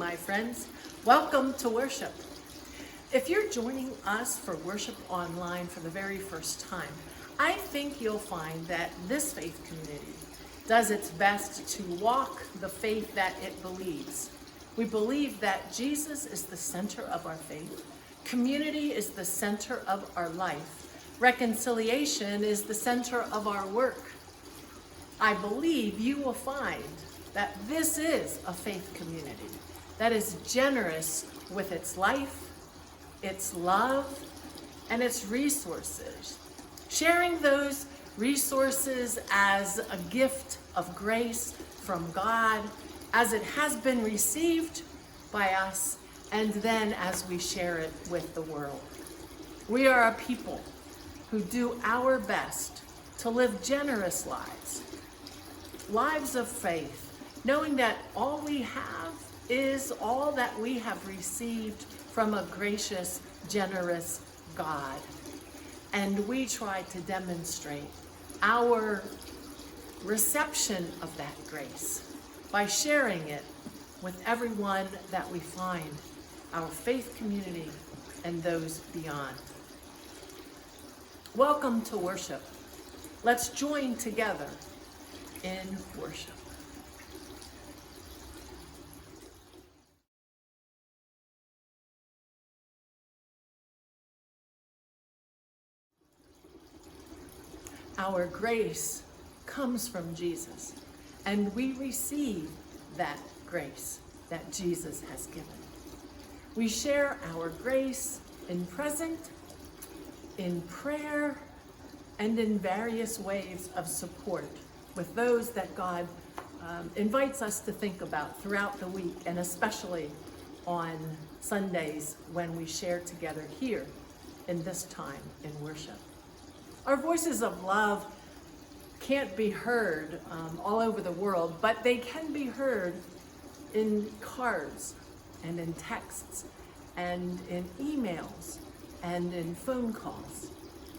my friends. Welcome to worship. If you're joining us for worship online for the very first time, I think you'll find that this faith community does its best to walk the faith that it believes. We believe that Jesus is the center of our faith. Community is the center of our life. Reconciliation is the center of our work. I believe you will find that this is a faith community that is generous with its life, its love, and its resources. Sharing those resources as a gift of grace from God, as it has been received by us, and then as we share it with the world. We are a people who do our best to live generous lives, lives of faith, knowing that all we have is all that we have received from a gracious, generous God. And we try to demonstrate our reception of that grace by sharing it with everyone that we find, our faith community and those beyond. Welcome to worship. Let's join together in worship. Our grace comes from Jesus, and we receive that grace that Jesus has given. We share our grace in present, in prayer, and in various ways of support with those that God invites us to think about throughout the week, and especially on Sundays when we share together here in this time in worship. Our voices of love can't be heard all over the world, but they can be heard in cards and in texts and in emails and in phone calls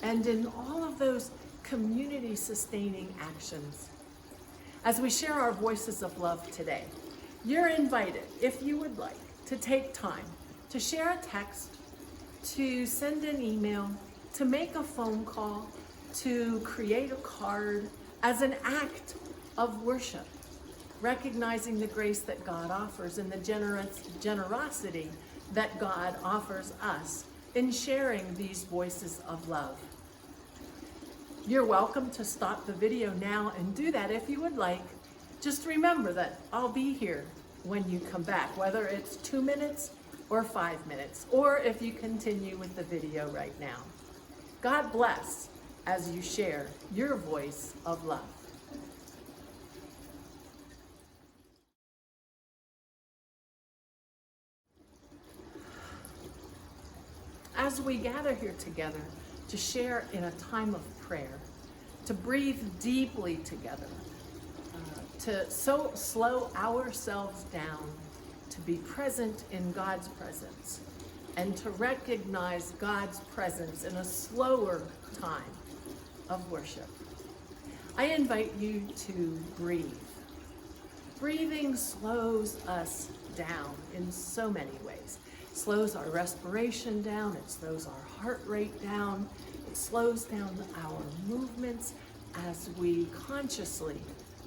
and in all of those community sustaining actions. As we share our voices of love today, you're invited, if you would like, to take time to share a text, to send an email, to make a phone call, to create a card as an act of worship, recognizing the grace that God offers and the generosity that God offers us in sharing these voices of love. You're welcome to stop the video now and do that if you would like. Just remember that I'll be here when you come back, whether it's 2 minutes or 5 minutes, or if you continue with the video right now. God bless as you share your voice of love. As we gather here together to share in a time of prayer, to breathe deeply together, to slow ourselves down, to be present in God's presence, and to recognize God's presence in a slower time of worship, I invite you to breathe. Breathing slows us down in so many ways. It slows our respiration down, it slows our heart rate down, it slows down our movements as we consciously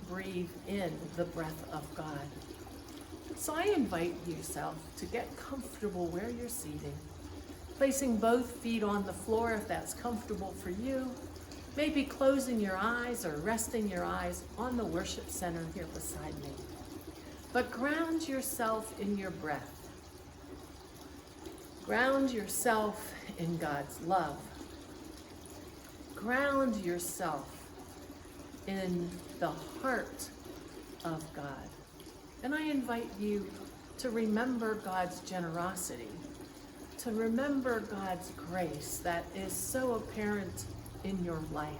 breathe in the breath of God. So I invite yourself to get comfortable where you're seated, placing both feet on the floor if that's comfortable for you, maybe closing your eyes or resting your eyes on the worship center here beside me. But ground yourself in your breath. Ground yourself in God's love. Ground yourself in the heart of God. And I invite you to remember God's generosity, to remember God's grace that is so apparent in your life.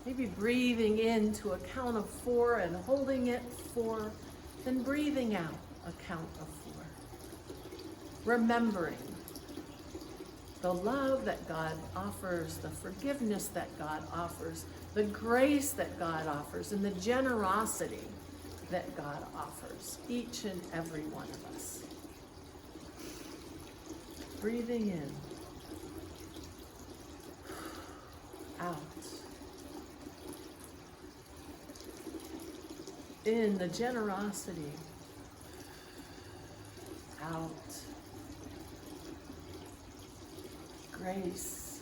Maybe breathing in to a count of 4 and holding it 4, then breathing out a count of 4. Remembering the love that God offers, the forgiveness that God offers, the grace that God offers, and the generosity that God offers each and every one of us. Breathing in, out. In the generosity, out. Grace,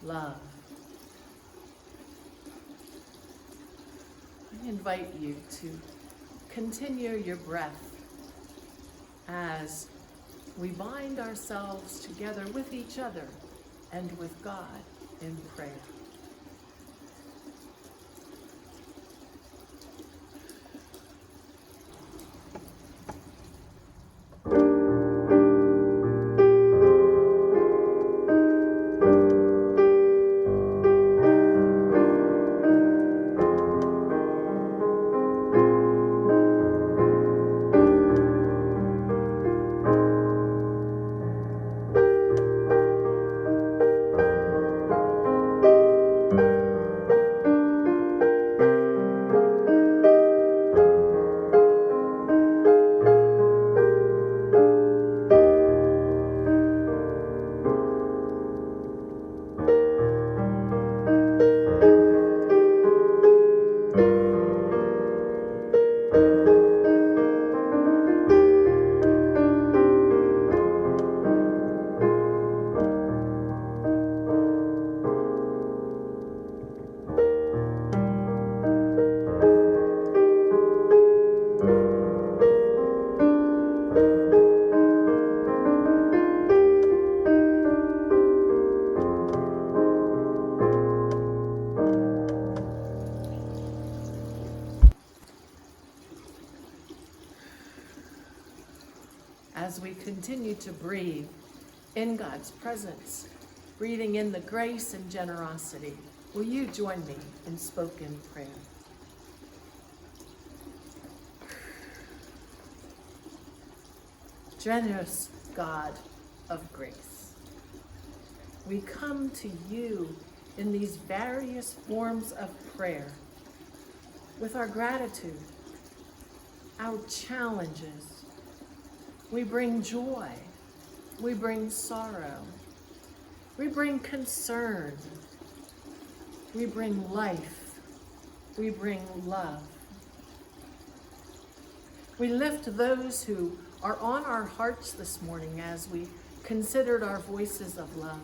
love. I invite you to continue your breath as we bind ourselves together with each other and with God in prayer. As we continue to breathe in God's presence, breathing in the grace and generosity, will you join me in spoken prayer? Generous God of grace, we come to you in these various forms of prayer with our gratitude, our challenges. We bring joy, we bring sorrow, we bring concern, we bring life, we bring love. We lift those who are on our hearts this morning as we considered our voices of love.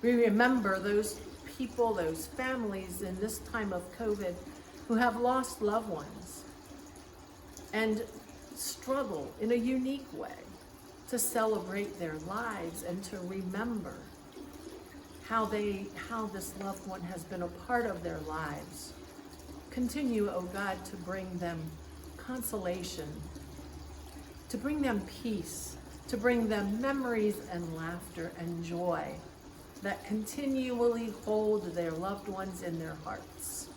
We remember those people, those families in this time of COVID who have lost loved ones and struggle in a unique way to celebrate their lives and to remember how this loved one has been a part of their lives. Continue, oh God, to bring them consolation, to bring them peace, to bring them memories and laughter and joy that continually hold their loved ones in their hearts.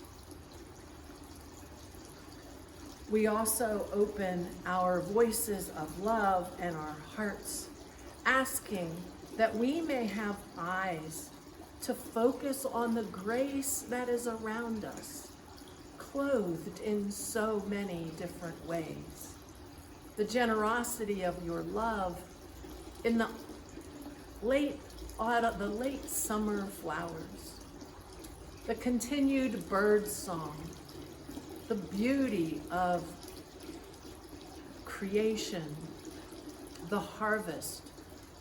We also open our voices of love and our hearts, asking that we may have eyes to focus on the grace that is around us, clothed in so many different ways. The generosity of your love in the late summer flowers, the continued bird song, the beauty of creation, the harvest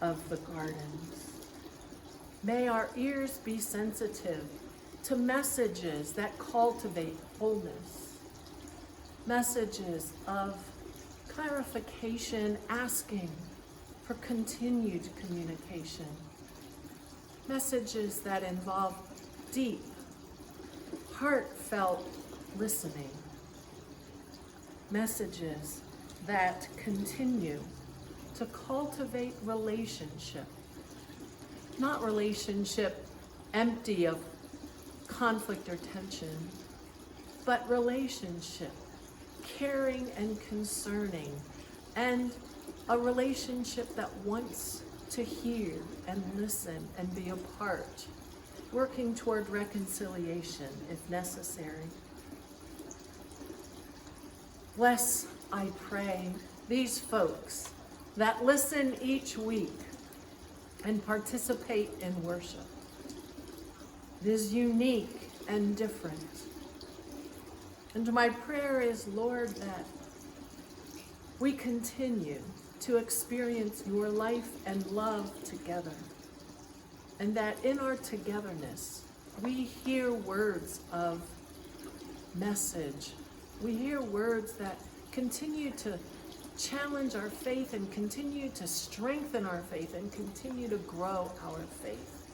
of the gardens. May our ears be sensitive to messages that cultivate wholeness, messages of clarification, asking for continued communication, messages that involve deep, heartfelt listening, messages that continue to cultivate relationship, not relationship empty of conflict or tension, but relationship caring and concerning, and a relationship that wants to hear and listen and be a part working toward reconciliation if necessary. Bless, I pray, these folks that listen each week and participate in worship. It is unique and different. And my prayer is, Lord, that we continue to experience your life and love together. And that in our togetherness, we hear words of message. We hear words that continue to challenge our faith and continue to strengthen our faith and continue to grow our faith.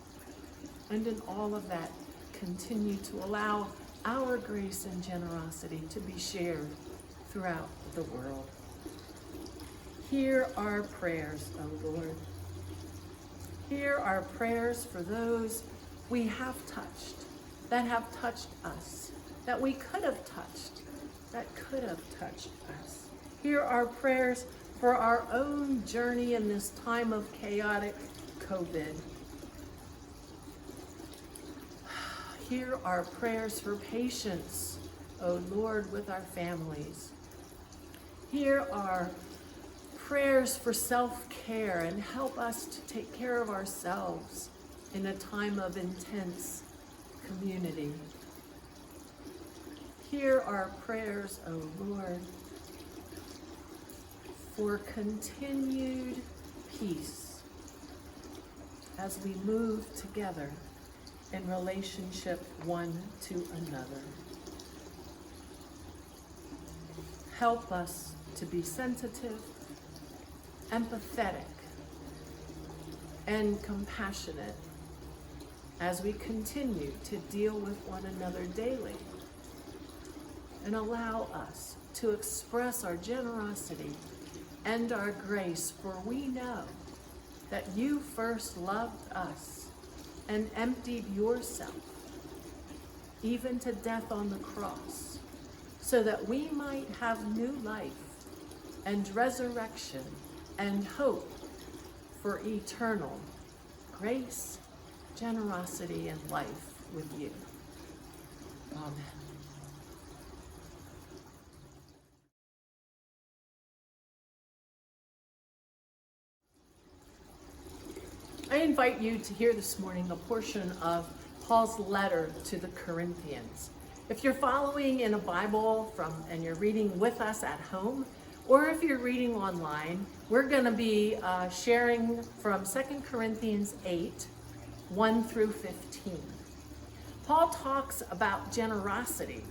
And in all of that, continue to allow our grace and generosity to be shared throughout the world. Hear our prayers, O Lord. Hear our prayers for those we have touched, that have touched us, that we could have touched, that could have touched us. Hear our prayers for our own journey in this time of chaotic COVID. Hear our prayers for patience, O Lord, with our families. Hear our prayers for self-care and help us to take care of ourselves in a time of intense community. Hear our prayers, O Lord, for continued peace as we move together in relationship one to another. Help us to be sensitive, empathetic, and compassionate as we continue to deal with one another daily. And allow us to express our generosity and our grace, for we know that you first loved us and emptied yourself, even to death on the cross, so that we might have new life and resurrection and hope for eternal grace, generosity, and life with you. Amen. I invite you to hear this morning a portion of Paul's letter to the Corinthians. If you're following in a Bible and you're reading with us at home, or if you're reading online, we're going to be sharing from 2 Corinthians 8, 1 through 15. Paul talks about generosity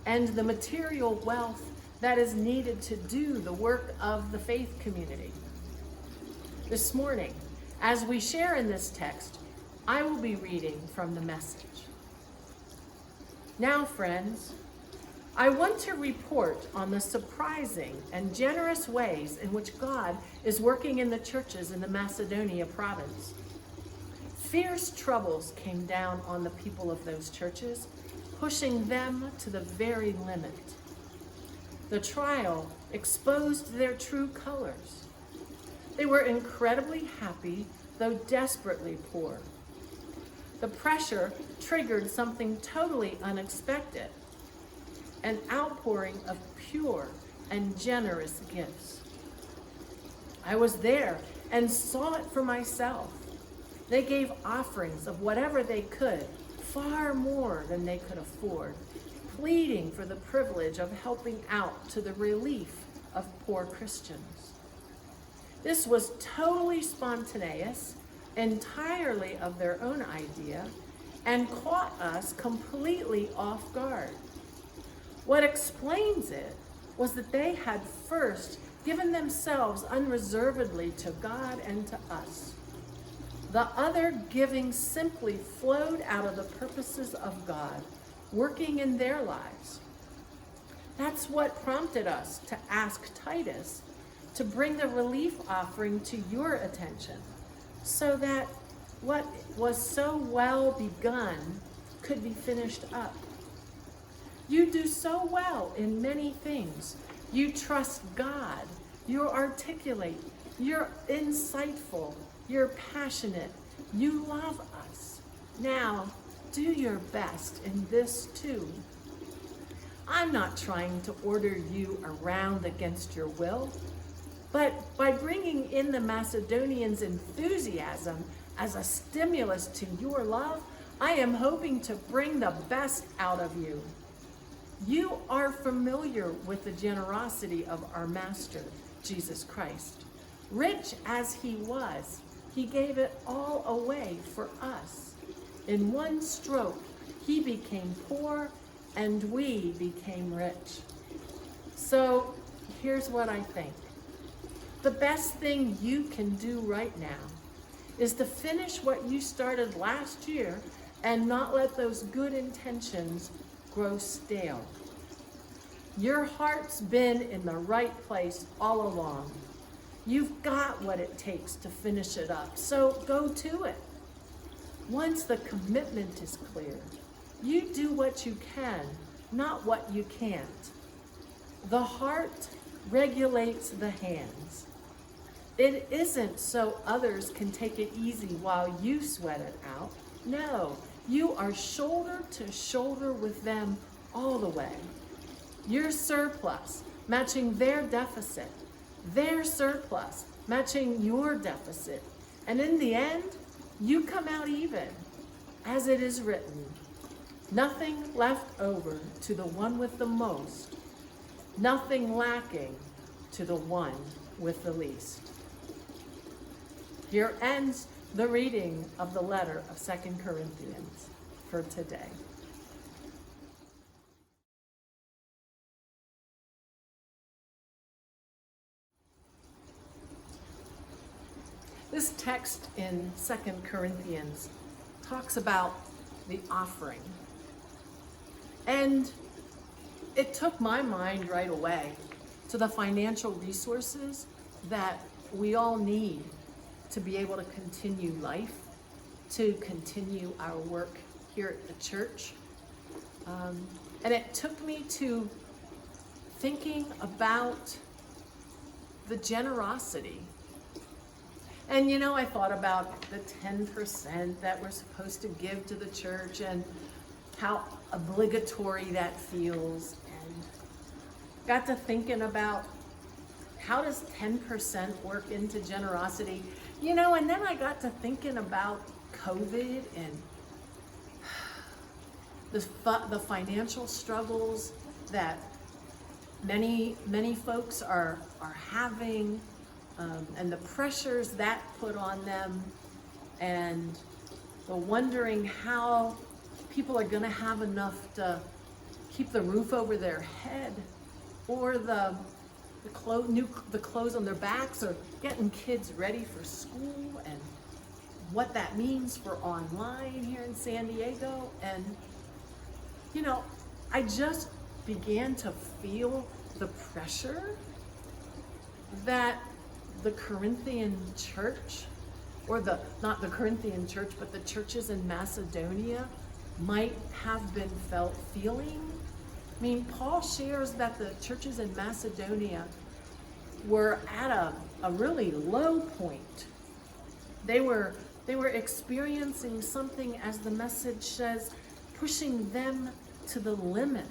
and the material wealth that is needed to do the work of the faith community. This morning, as we share in this text, I will be reading from the Message. Now, friends, I want to report on the surprising and generous ways in which God is working in the churches in the Macedonia province. Fierce troubles came down on the people of those churches, pushing them to the very limit. The trial exposed their true colors. They were incredibly happy, though desperately poor. The pressure triggered something totally unexpected, an outpouring of pure and generous gifts. I was there and saw it for myself. They gave offerings of whatever they could, far more than they could afford, pleading for the privilege of helping out to the relief of poor Christians. This was totally spontaneous, entirely of their own idea, and caught us completely off guard. What explains it was that they had first given themselves unreservedly to God and to us. The other giving simply flowed out of the purposes of God, working in their lives. That's what prompted us to ask Titus to bring the relief offering to your attention, so that what was so well begun could be finished up. You do so well in many things. You trust God. You're articulate. You're insightful. You're passionate. You love us. Now, do your best in this too. I'm not trying to order you around against your will, but by bringing in the Macedonians' enthusiasm as a stimulus to your love, I am hoping to bring the best out of you. You are familiar with the generosity of our Master, Jesus Christ. Rich as he was, he gave it all away for us. In one stroke, he became poor and we became rich. So here's what I think. The best thing you can do right now is to finish what you started last year and not let those good intentions grow stale. Your heart's been in the right place all along. You've got what it takes to finish it up, so go to it. Once the commitment is clear, you do what you can, not what you can't. The heart regulates the hands. It isn't so others can take it easy while you sweat it out. No, you are shoulder to shoulder with them all the way. Your surplus matching their deficit, their surplus matching your deficit. And in the end, you come out even, as it is written, nothing left over to the one with the most, nothing lacking to the one with the least. Here ends the reading of the letter of 2 Corinthians for today. This text in 2 Corinthians talks about the offering. And it took my mind right away to the financial resources that we all need to be able to continue life, to continue our work here at the church. And it took me to thinking about the generosity. And you know, I thought about the 10% that we're supposed to give to the church and how obligatory that feels, and got to thinking about how does 10% work into generosity? You know, and then I got to thinking about COVID and the financial struggles that many folks are having, and the pressures that put on them, and the wondering how people are going to have enough to keep the roof over their head, or the clothes on their backs, or getting kids ready for school, and what that means for online here in San Diego. And you know, I just began to feel the pressure that the Corinthian church, or not the Corinthian church, but the churches in Macedonia might have been feeling. I mean, Paul shares that the churches in Macedonia were at a really low point. They were experiencing something, as the message says, pushing them to the limit.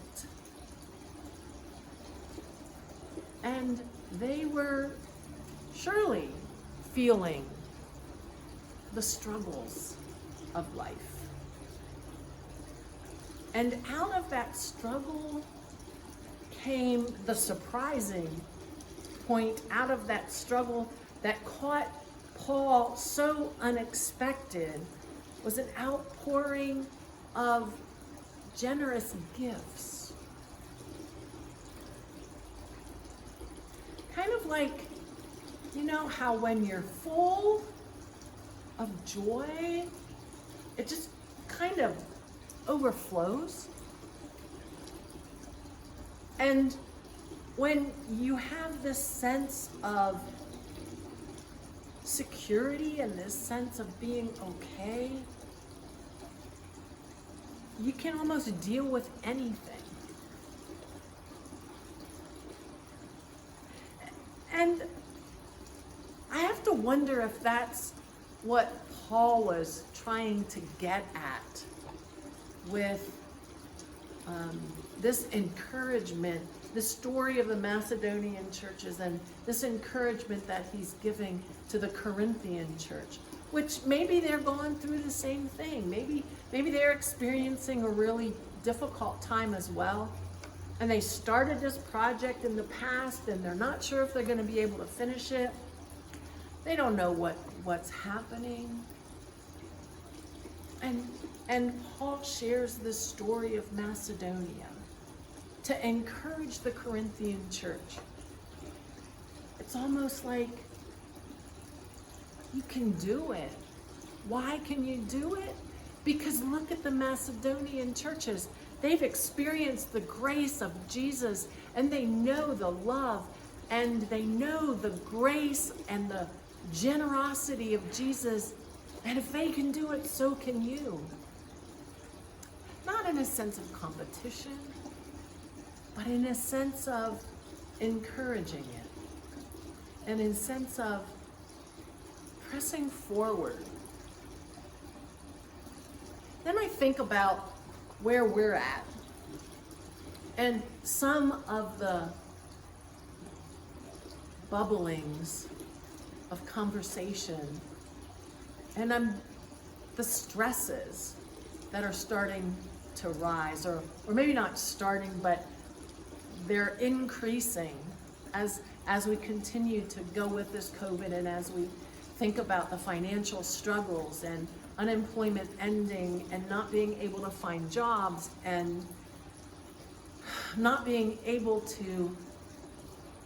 And they were surely feeling the struggles of life. And out of that struggle came the surprising point. Out of that struggle that caught Paul so unexpected was an outpouring of generous gifts. Kind of like, you know how when you're full of joy, it just kind of overflows? And when you have this sense of security and this sense of being okay, you can almost deal with anything. And I have to wonder if that's what Paul was trying to get at with this encouragement, the story of the Macedonian churches, and this encouragement that he's giving to the Corinthian church, which maybe they're going through the same thing. Maybe they're experiencing a really difficult time as well. And they started this project in the past, and they're not sure if they're going to be able to finish it. They don't know what's happening. And Paul shares this story of Macedonia to encourage the Corinthian church. It's almost like, you can do it. Why can you do it? Because look at the Macedonian churches. They've experienced the grace of Jesus, and they know the love, and they know the grace and the generosity of Jesus. And if they can do it, so can you. Not in a sense of competition, but in a sense of encouraging it, and in a sense of pressing forward. Then I think about where we're at, and some of the bubblings of conversation, and the stresses that are starting to rise, or maybe not starting, but they're increasing as we continue to go with this COVID, and as we think about the financial struggles and unemployment ending, and not being able to find jobs, and not being able to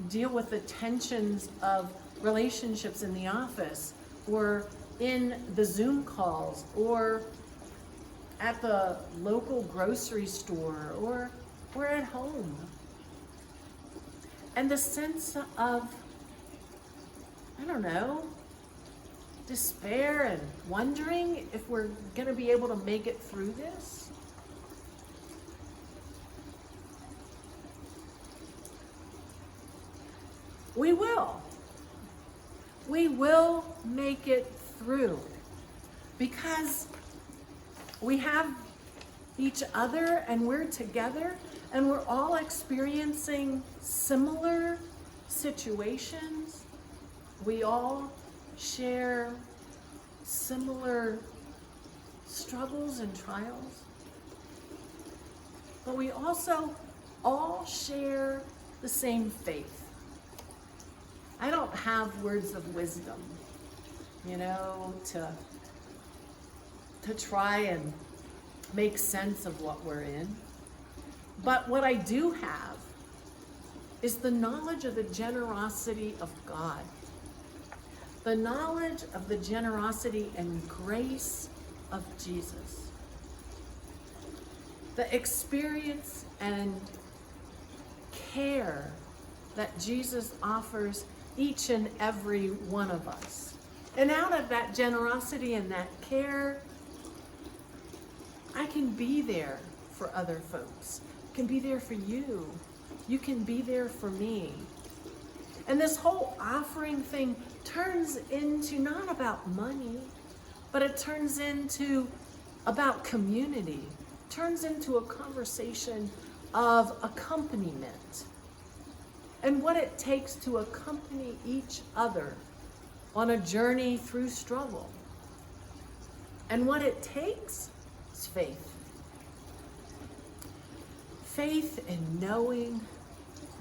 deal with the tensions of relationships in the office, or in the Zoom calls, or at the local grocery store, or at home. And the sense of, I don't know, despair and wondering if we're going to be able to make it through this. We will. We will make it through, because we have each other, and we're together, and we're all experiencing similar situations. We all share similar struggles and trials, but we also all share the same faith. I don't have words of wisdom, to try and make sense of what we're in. But what I do have is the knowledge of the generosity of God, the knowledge of the generosity and grace of Jesus, the experience and care that Jesus offers each and every one of us. And out of that generosity and that care, I can be there for other folks. I can be there for you. You can be there for me. And this whole offering thing turns into not about money, but it turns into about community, turns into a conversation of accompaniment, and what it takes to accompany each other on a journey through struggle. And what it takes is faith. Faith in knowing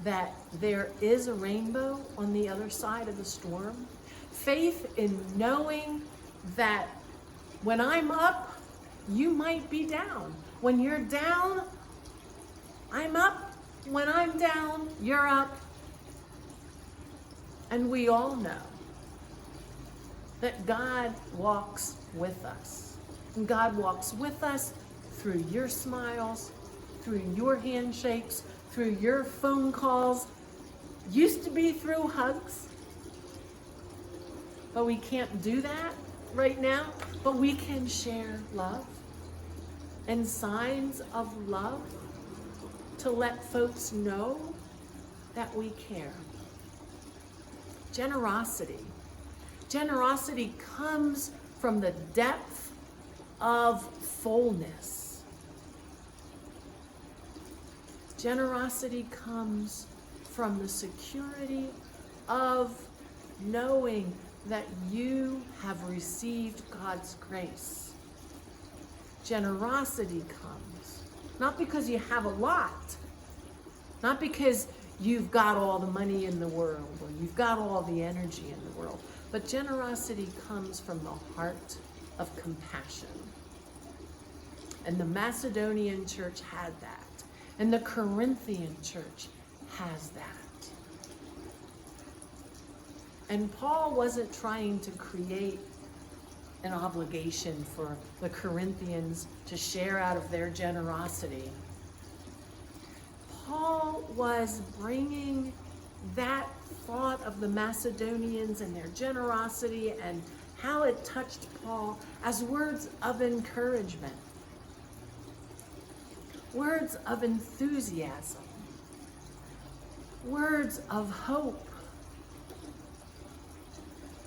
that there is a rainbow on the other side of the storm. Faith in knowing that when I'm up, you might be down. When you're down, I'm up. When I'm down, you're up. And we all know that God walks with us. And God walks with us through your smiles, through your handshakes, through your phone calls. Used to be through hugs, but we can't do that right now. But we can share love and signs of love to let folks know that we care. Generosity. Generosity comes from the depth of fullness. Generosity comes from the security of knowing that you have received God's grace. Generosity comes not because you have a lot, not because you've got all the money in the world or you've got all the energy in the world, but generosity comes from the heart of compassion. And the Macedonian church had that, and the Corinthian church has that. And Paul wasn't trying to create an obligation for the Corinthians to share out of their generosity. Paul was bringing that thought of the Macedonians and their generosity and how it touched Paul as words of encouragement, words of enthusiasm, words of hope.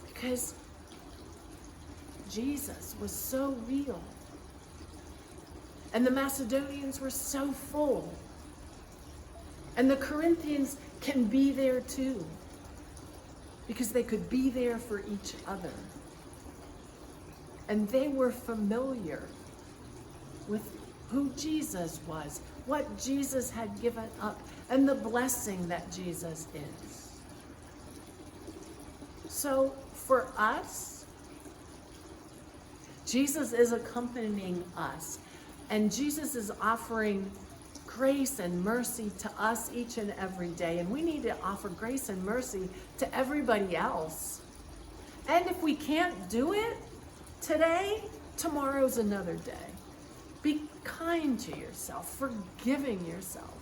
Because Jesus was so real. And the Macedonians were so full. And the Corinthians can be there too. Because they could be there for each other. And they were familiar with who Jesus was, what Jesus had given up, and the blessing that Jesus is. So for us, Jesus is accompanying us, and Jesus is offering grace and mercy to us each and every day, and we need to offer grace and mercy to everybody else. And if we can't do it today, tomorrow's another day. Be kind to yourself, forgiving yourself,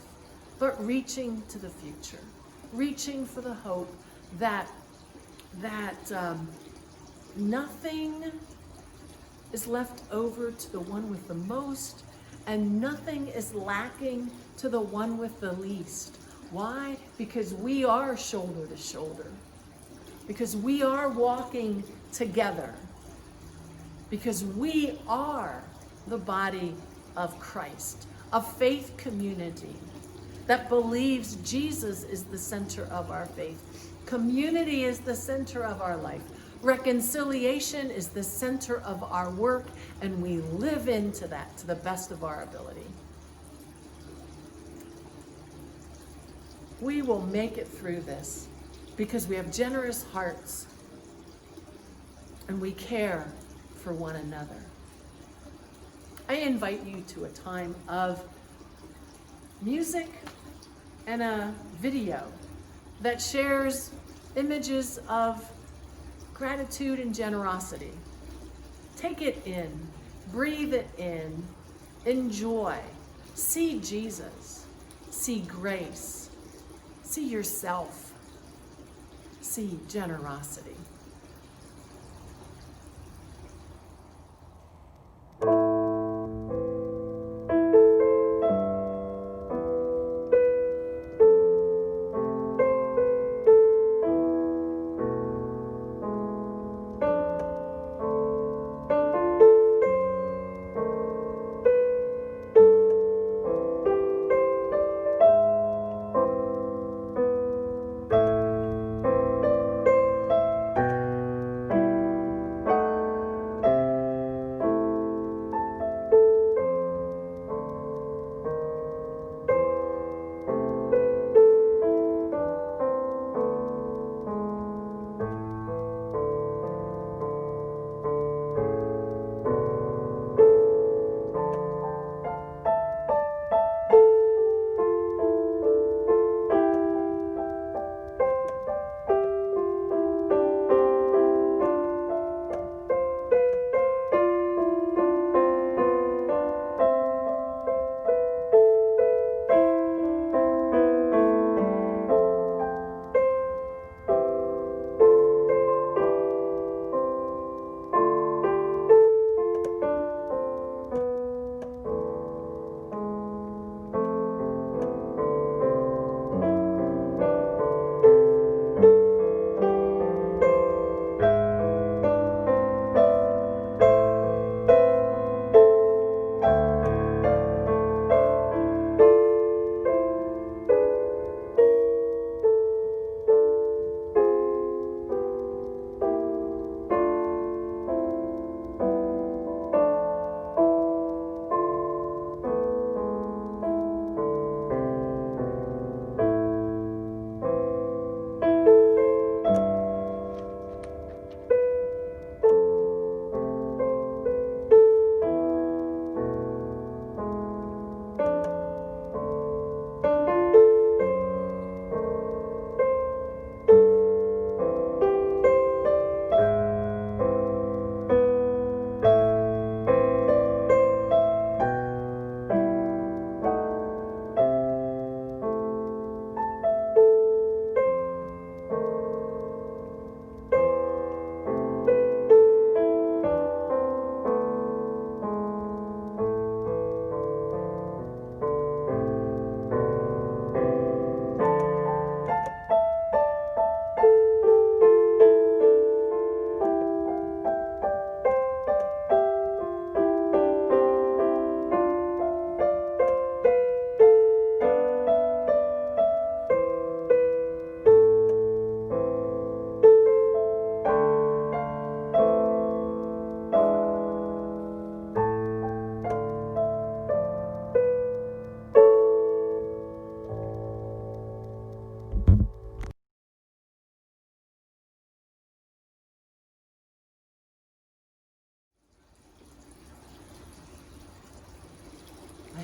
but reaching to the future, reaching for the hope that nothing is left over to the one with the most, and nothing is lacking to the one with the least. Why? Because we are shoulder to shoulder. Because we are walking together. Because we are the body of Christ, a faith community that believes Jesus is the center of our faith. Community is the center of our life. Reconciliation is the center of our work, and we live into that to the best of our ability. We will make it through this because we have generous hearts and we care for one another. I invite you to a time of music and a video that shares images of gratitude and generosity. Take it in, breathe it in, enjoy, see Jesus, see grace, see yourself, see generosity.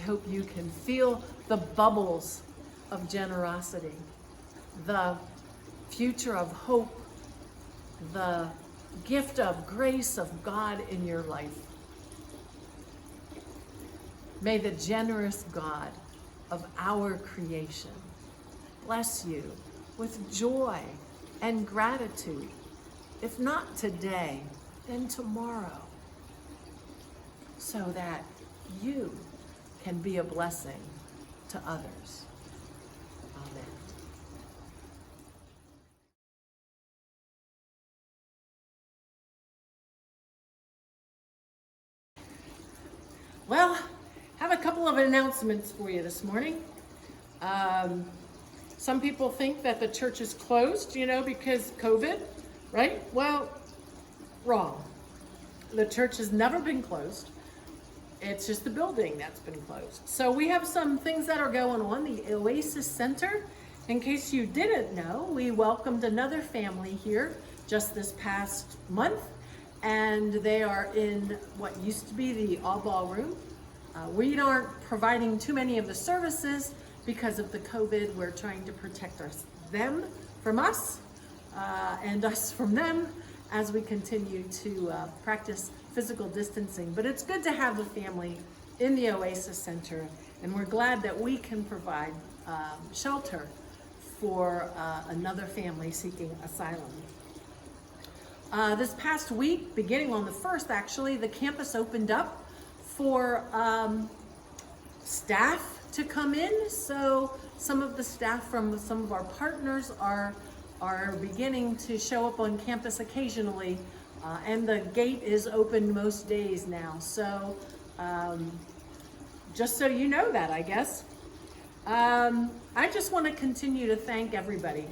hope you can feel the bubbles of generosity, the future of hope, the gift of grace of God in your life. May the generous God of our creation bless you with joy and gratitude, if not today, then tomorrow, so that you can be a blessing to others. Amen. Well, I have a couple of announcements for you this morning. Some people think that the church is closed, because COVID, right? Well, wrong. The church has never been closed. It's just the building that's been closed. So we have some things that are going on. The Oasis Center, in case you didn't know, we welcomed another family here just this past month, and they are in what used to be the All Ballroom. We aren't providing too many of the services because of the COVID. We're trying to protect them from us and us from them as we continue to practice physical distancing. But it's good to have the family in the Oasis Center, and we're glad that we can provide shelter for another family seeking asylum. This past week, beginning on the 1st actually, the campus opened up for staff to come in. So some of the staff from some of our partners are beginning to show up on campus occasionally, and the gate is open most days now. So just so you know that, I guess. I just want to continue to thank everybody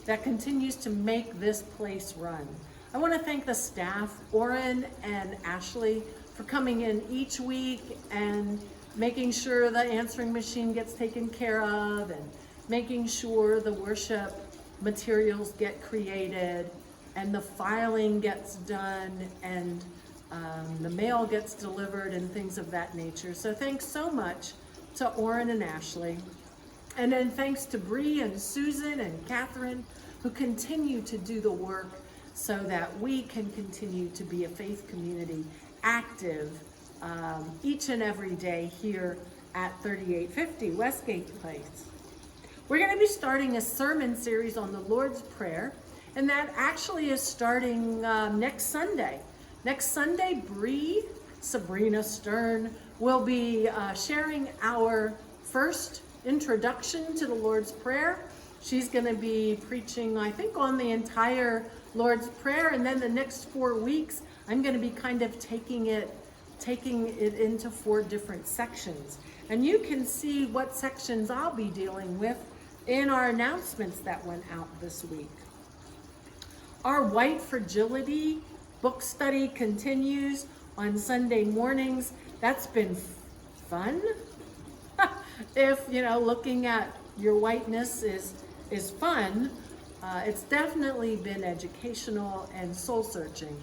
that continues to make this place run. I want to thank the staff, Orrin and Ashley, for coming in each week and making sure the answering machine gets taken care of, and making sure the worship materials get created and the filing gets done, and the mail gets delivered and things of that nature. So thanks so much to Orrin and Ashley. And then thanks to Bree and Susan and Catherine, who continue to do the work so that we can continue to be a faith community active each and every day here at 3850 Westgate Place. We're going to be starting a sermon series on the Lord's Prayer, and that actually is starting next Sunday. Next Sunday, Sabrina Stern, will be sharing our first introduction to the Lord's Prayer. She's going to be preaching, I think, on the entire Lord's Prayer, and then the next 4 weeks, I'm going to be kind of taking it into 4 different sections. And you can see what sections I'll be dealing with in our announcements that went out this week. Our White Fragility book study continues on Sunday mornings. That's been fun. If, looking at your whiteness is fun, it's definitely been educational and soul-searching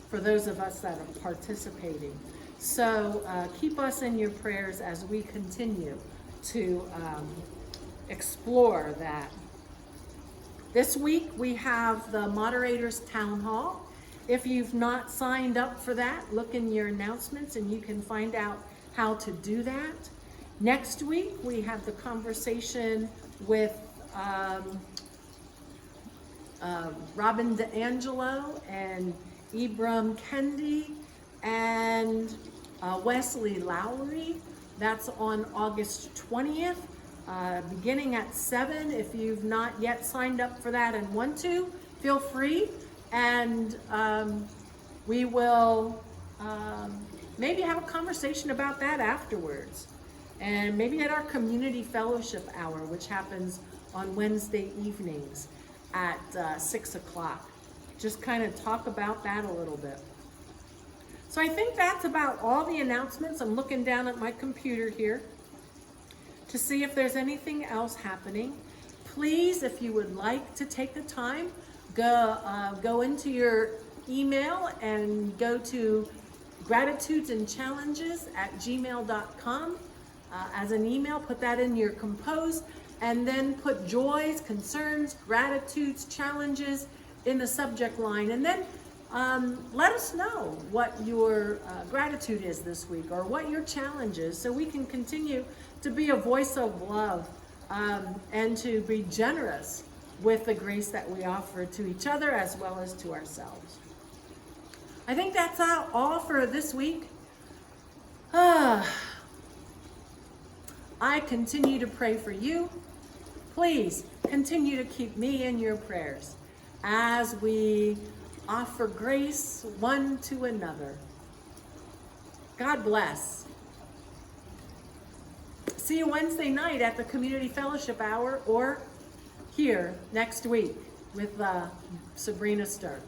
for those of us that are participating. So keep us in your prayers as we continue to explore that. This week we have the Moderators Town Hall. If you've not signed up for that, look in your announcements and you can find out how to do that. Next week we have the conversation with Robin DeAngelo and Ibram Kendi and Wesley Lowry. That's on August 20th, beginning at 7. If you've not yet signed up for that and want to, feel free, and we will maybe have a conversation about that afterwards. And maybe at our community fellowship hour, which happens on Wednesday evenings at 6 o'clock. Just kind of talk about that a little bit. So I think that's about all the announcements. I'm looking down at my computer here to see if there's anything else happening. Please, if you would like to take the time, go into your email and go to gratitudesandchallenges@gmail.com. as an email. Put that in your compose, and then put joys, concerns, gratitudes, challenges in the subject line. And then let us know what your gratitude is this week, or what your challenge is, so we can continue to be a voice of love and to be generous with the grace that we offer to each other as well as to ourselves. I think that's all for this week. I continue to pray for you. Please continue to keep me in your prayers as we offer grace one to another. God bless. See you Wednesday night at the Community Fellowship Hour, or here next week with Sabrina Stern.